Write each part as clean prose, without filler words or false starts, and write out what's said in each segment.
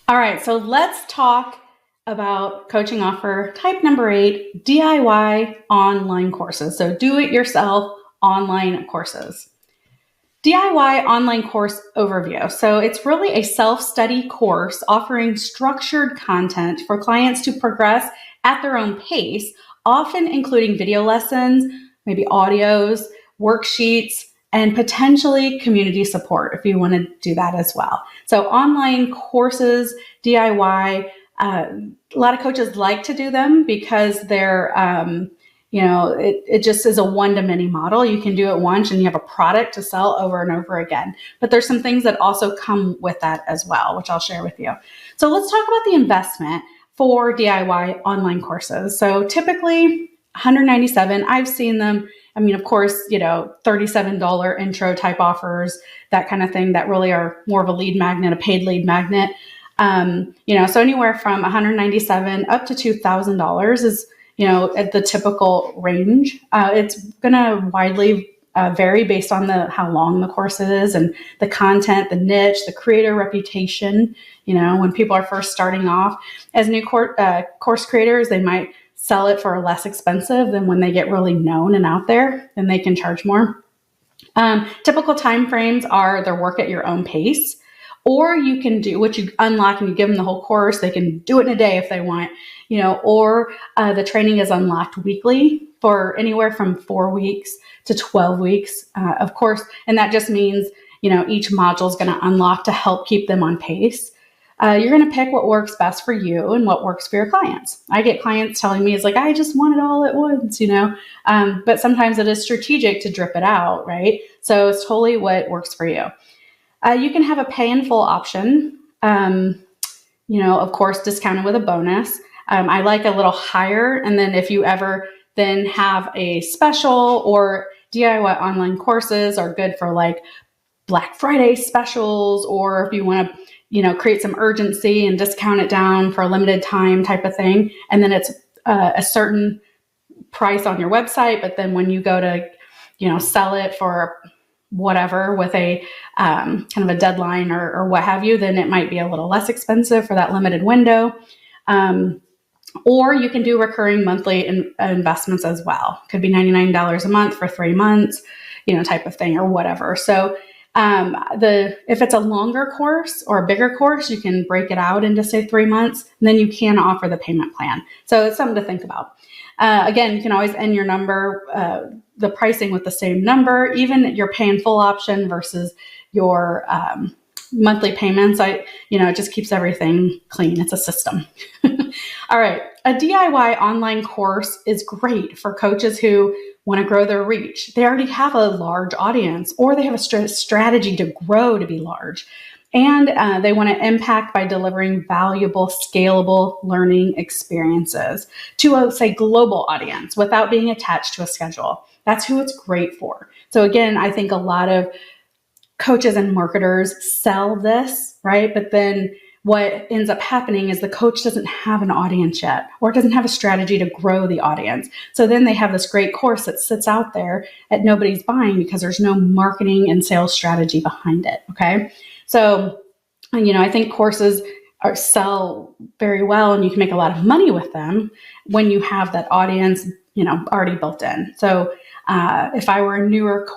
All right, so let's talk about coaching offer type number 8, DIY online courses. So do it yourself online courses. DIY online course overview. So it's really a self-study course offering structured content for clients to progress at their own pace, often including video lessons, maybe audios, worksheets, and potentially community support if you want to do that as well. So online courses, DIY, a lot of coaches like to do them because they're it just is a one-to-many model. You can do it once and you have a product to sell over and over again. But there's some things that also come with that as well, which I'll share with you. So let's talk about the investment for DIY online courses. So typically $197, I've seen them. I mean, of course, $37 intro type offers, that kind of thing that really are more of a lead magnet, a paid lead magnet. So anywhere from $197 up to $2,000 is at the typical range. It's going to widely vary based on how long the course is and the content, the niche, the creator reputation. When people are first starting off as new course creators, they might sell it for less expensive than when they get really known and out there, then they can charge more. Typical timeframes are their work at your own pace. Or you can do what you unlock and you give them the whole course. They can do it in a day if they want, or the training is unlocked weekly for anywhere from 4 weeks to 12 weeks, of course. And that just means, each module is going to unlock to help keep them on pace. You're going to pick what works best for you and what works for your clients. I get clients telling me, it's like, I just want it all at once, but sometimes it is strategic to drip it out, right? So it's totally what works for you. You can have a pay in full option, of course, discounted with a bonus. I like a little higher. And then if you ever then have a special, or DIY online courses are good for like Black Friday specials, or if you want to, create some urgency and discount it down for a limited time type of thing. And then it's a certain price on your website. But then when you go to, sell it for whatever with a kind of a deadline or what have you, then it might be a little less expensive for that limited window. Or you can do recurring monthly investments as well. Could be $99 a month for 3 months, type of thing or whatever. So if it's a longer course or a bigger course, you can break it out into say 3 months, and then you can offer the payment plan. So it's something to think about. Again, you can always end your number, the pricing with the same number, even your pay in full option versus your monthly payments. It just keeps everything clean. It's a system. All right. A DIY online course is great for coaches who want to grow their reach. They already have a large audience, or they have a strategy to grow to be large. And they want to impact by delivering valuable, scalable learning experiences to a, say, global audience without being attached to a schedule. That's who it's great for. So again, I think a lot of coaches and marketers sell this, right? But then what ends up happening is the coach doesn't have an audience yet, or doesn't have a strategy to grow the audience. So then they have this great course that sits out there that nobody's buying because there's no marketing and sales strategy behind it. Okay. So, I think courses sell very well, and you can make a lot of money with them when you have that audience, already built in. So if I were a newer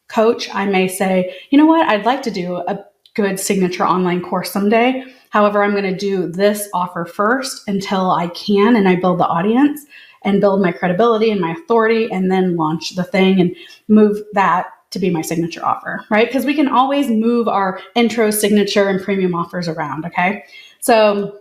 coach, I may say, you know what, I'd like to do a good signature online course someday. However, I'm going to do this offer first until I can, and I build the audience and build my credibility and my authority, and then launch the thing and move that to be my signature offer, right? Because we can always move our intro, signature, and premium offers around, okay? So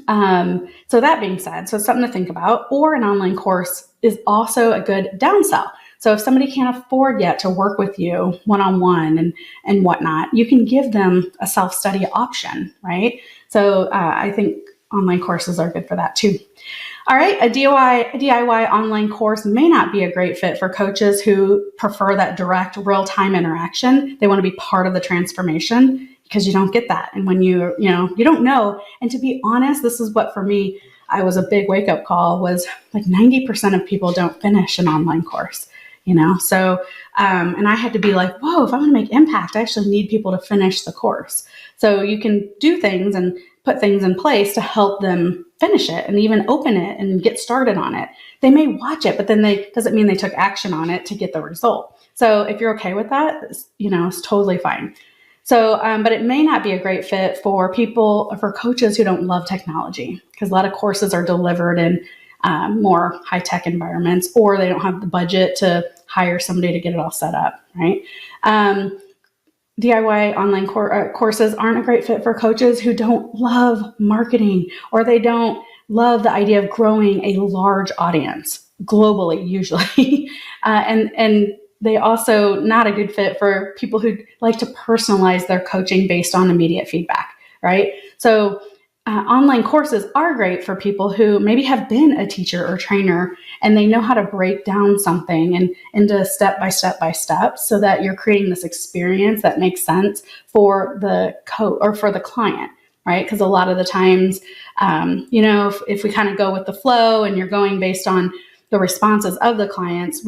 that being said, so it's something to think about. Or an online course is also a good downsell. So if somebody can't afford yet to work with you one-on-one and whatnot, you can give them a self-study option, right? So I think online courses are good for that too. All right, a DIY online course may not be a great fit for coaches who prefer that direct real-time interaction. They want to be part of the transformation, because you don't get that. And when you don't know. And to be honest, this is what for me, I was a big wake-up call, was like 90% of people don't finish an online course. So, and I had to be like, whoa, if I want to make impact, I actually need people to finish the course. So you can do things and put things in place to help them finish it and even open it and get started on it. They may watch it, but then doesn't mean they took action on it to get the result. So if you're okay with that, it's totally fine. So, but it may not be a great fit for coaches who don't love technology, because a lot of courses are delivered in more high-tech environments, or they don't have the budget to hire somebody to get it all set up, right? DIY online courses aren't a great fit for coaches who don't love marketing, or they don't love the idea of growing a large audience globally, usually. And they also not a good fit for people who like to personalize their coaching based on immediate feedback, right? So online courses are great for people who maybe have been a teacher or trainer and they know how to break down something and into step by step so that you're creating this experience that makes sense for the or for the client, right? Because a lot of the times, if we kind of go with the flow and you're going based on the responses of the clients,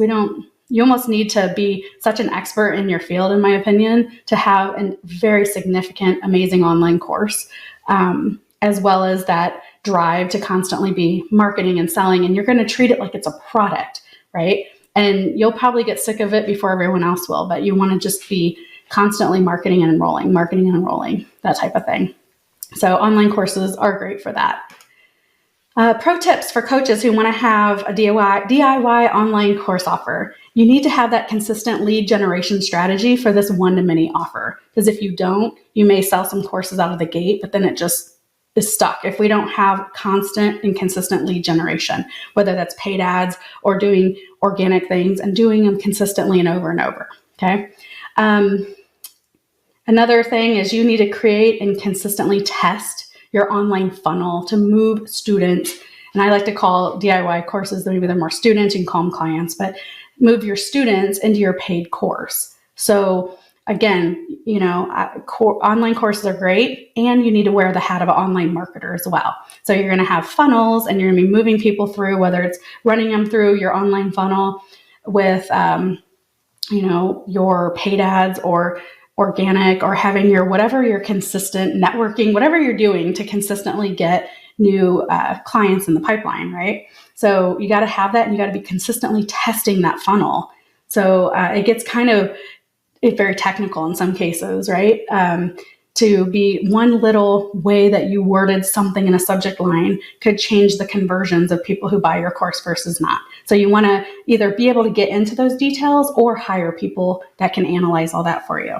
you almost need to be such an expert in your field, in my opinion, to have a very significant, amazing online course, as well as that drive to constantly be marketing and selling. And you're going to treat it like it's a product, right? And you'll probably get sick of it before everyone else will, but you want to just be constantly marketing and enrolling, that type of thing. So online courses are great for that. Pro tips for coaches who want to have a DIY online course offer. You need to have that consistent lead generation strategy for this one-to-many offer. Because if you don't, you may sell some courses out of the gate, but then it just is stuck if we don't have constant and consistent lead generation, whether that's paid ads or doing organic things and doing them consistently and over. Okay. Another thing is you need to create and consistently test your online funnel to move students. And I like to call DIY courses, maybe they're more students, you can call them clients, but move your students into your paid course. So again, online courses are great, and you need to wear the hat of an online marketer as well. So you're going to have funnels and you're going to be moving people through, whether it's running them through your online funnel with, your paid ads or organic, or having your consistent networking, whatever you're doing to consistently get new clients in the pipeline, right? So you got to have that, and you got to be consistently testing that funnel. So it gets kind of very technical in some cases, right? To be one little way that you worded something in a subject line could change the conversions of people who buy your course versus not. So you want to either be able to get into those details or hire people that can analyze all that for you.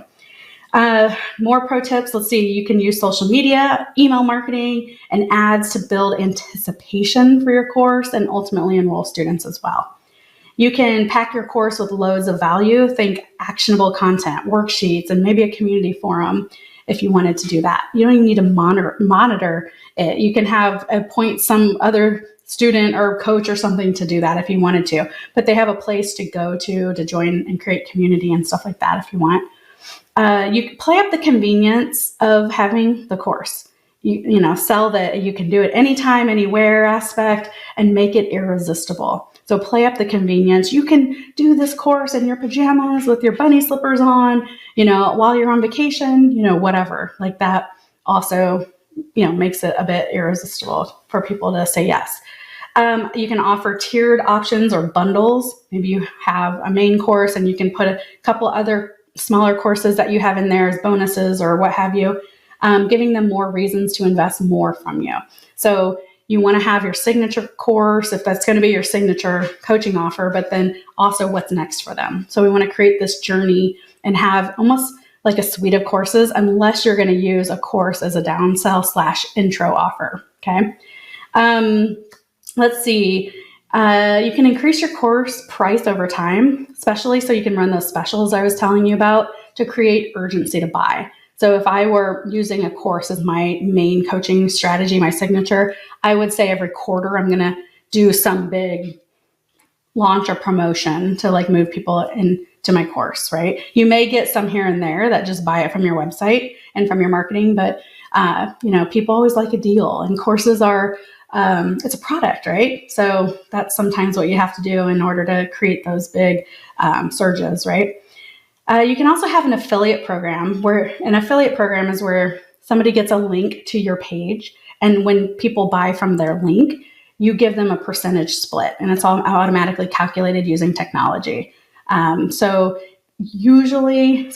More pro tips. Let's see. You can use social media, email marketing, and ads to build anticipation for your course and ultimately enroll students as well. You can pack your course with loads of value. Think actionable content, worksheets, and maybe a community forum if you wanted to do that. You don't even need to monitor it. You can appoint some other student or coach or something to do that if you wanted to. But they have a place to go to join and create community and stuff like that if you want. You can play up the convenience of having the course. Sell that you can do it anytime, anywhere aspect, and make it irresistible. So play up the convenience. You can do this course in your pajamas with your bunny slippers on, while you're on vacation, whatever. Like that also, makes it a bit irresistible for people to say yes. You can offer tiered options or bundles. Maybe you have a main course and you can put a couple other smaller courses that you have in there as bonuses or what have you, giving them more reasons to invest more from you. So you want to have your signature course, if that's going to be your signature coaching offer, but then also what's next for them. So we want to create this journey and have almost like a suite of courses, unless you're going to use a course as a downsell / intro offer. Okay. Let's see. You can increase your course price over time, especially so you can run those specials I was telling you about to create urgency to buy. So if I were using a course as my main coaching strategy, my signature, I would say every quarter I'm going to do some big launch or promotion to move people into my course, right? You may get some here and there that just buy it from your website and from your marketing, but People always like a deal, and courses are, it's a product, right? So that's sometimes what you have to do in order to create those big surges, right? You can also have an affiliate program, where an affiliate program is where somebody gets a link to your page, and when people buy from their link, you give them a percentage split, and it's all automatically calculated using technology. So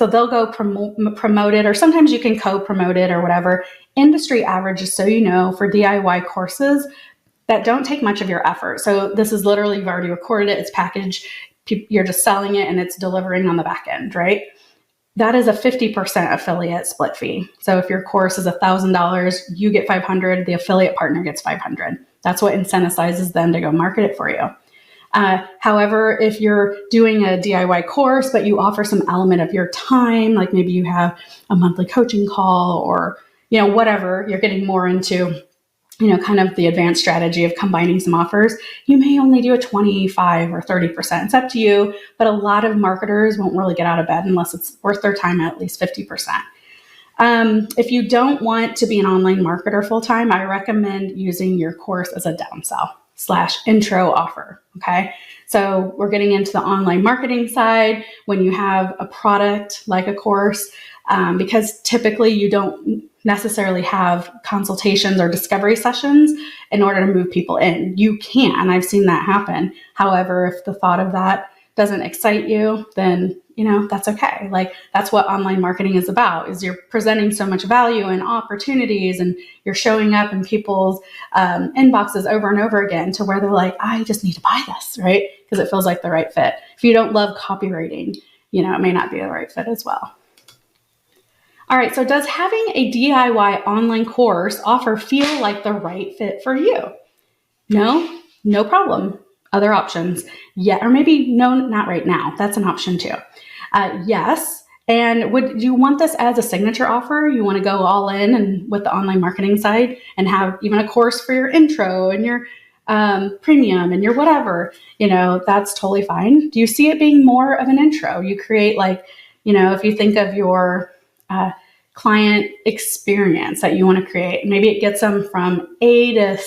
they'll go promote it, or sometimes you can co-promote it or whatever. Industry average, just so you know, for DIY courses that don't take much of your effort. So this is literally, you've already recorded it, it's packaged, you're just selling it, and it's delivering on the back end, right? That is a 50% affiliate split fee. So if your course is $1,000, you get $500, the affiliate partner gets $500. That's what incentivizes them to go market it for you. However, if you're doing a DIY course, but you offer some element of your time, like maybe you have a monthly coaching call, or, whatever, you're getting more into, kind of the advanced strategy of combining some offers, you may only do a 25 or 30%. It's up to you, but a lot of marketers won't really get out of bed unless it's worth their time at least 50%. If you don't want to be an online marketer full-time, I recommend using your course as a downsell / intro offer. Okay. So we're getting into the online marketing side when you have a product like a course, because typically you don't necessarily have consultations or discovery sessions in order to move people in. You can, I've seen that happen. However, if the thought of that doesn't excite you, then that's okay. Like, that's what online marketing is about, is you're presenting so much value and opportunities, and you're showing up in people's inboxes over and over again to where they're like, I just need to buy this, right? Because it feels like the right fit. If you don't love copywriting, it may not be the right fit as well. All right, so does having a DIY online course offer feel like the right fit for you? No problem. Other options. Yeah, or maybe no, not right now. That's an option too. Yes. And would you want this as a signature offer? You want to go all in and with the online marketing side and have even a course for your intro and your premium and your whatever, that's totally fine. Do you see it being more of an intro? You create if you think of your client experience that you want to create, maybe it gets them from A to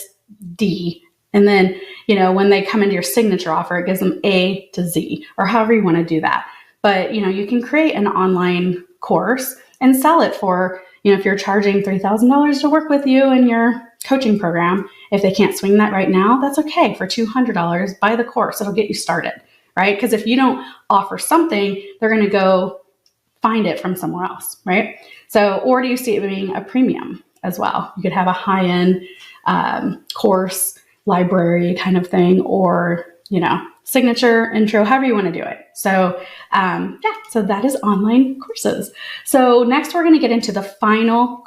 D. And then, when they come into your signature offer, it gives them A to Z, or however you want to do that. But, you can create an online course and sell it for, if you're charging $3,000 to work with you in your coaching program, if they can't swing that right now, that's okay. For $200, buy the course. It'll get you started, right? Because if you don't offer something, they're going to go find it from somewhere else, right? So, or do you see it being a premium as well? You could have a high-end course library kind of thing, or, signature, intro, however you want to do it. So, so that is online courses. So next we're going to get into the final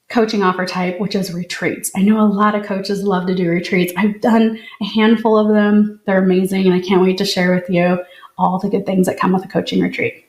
coaching offer type, which is retreats. I know a lot of coaches love to do retreats. I've done a handful of them. They're amazing, and I can't wait to share with you all the good things that come with a coaching retreat.